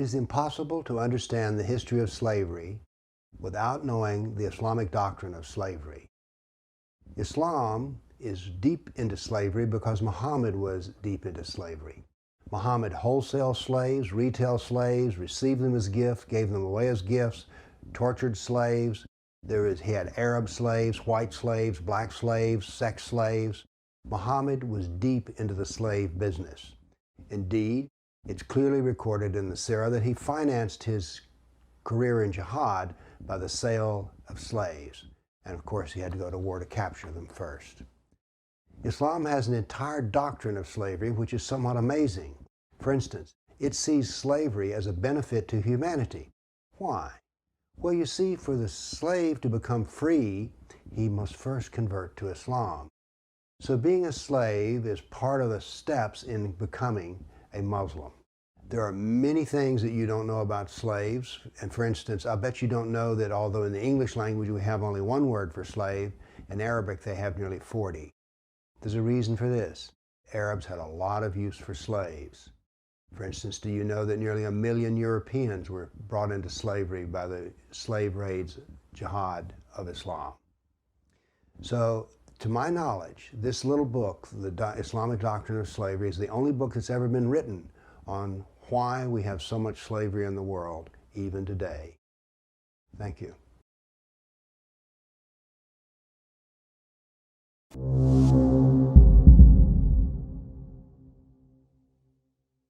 is impossible to understand the history of slavery without knowing the Islamic doctrine of slavery. Islam is deep into slavery because Muhammad was deep into slavery. Muhammad wholesale slaves, retail slaves, received them as gifts, gave them away as gifts, tortured slaves. He had Arab slaves, white slaves, black slaves, sex slaves. Muhammad was deep into the slave business. Indeed, it's clearly recorded in the Sirah that he financed his career in jihad by the sale of slaves. And of course, he had to go to war to capture them first. Islam has an entire doctrine of slavery which is somewhat amazing. For instance, it sees slavery as a benefit to humanity. Why? Well, you see, for the slave to become free, he must first convert to Islam. So being a slave is part of the steps in becoming a Muslim. There are many things that you don't know about slaves. And for instance, I bet you don't know that although in the English language we have only one word for slave, in Arabic they have nearly 40. There's a reason for this. Arabs had a lot of use for slaves. For instance, do you know that nearly 1 million Europeans were brought into slavery by the slave raids, jihad of Islam? So, to my knowledge, this little book, The Islamic Doctrine of Slavery, is the only book that's ever been written on why we have so much slavery in the world, even today. Thank you.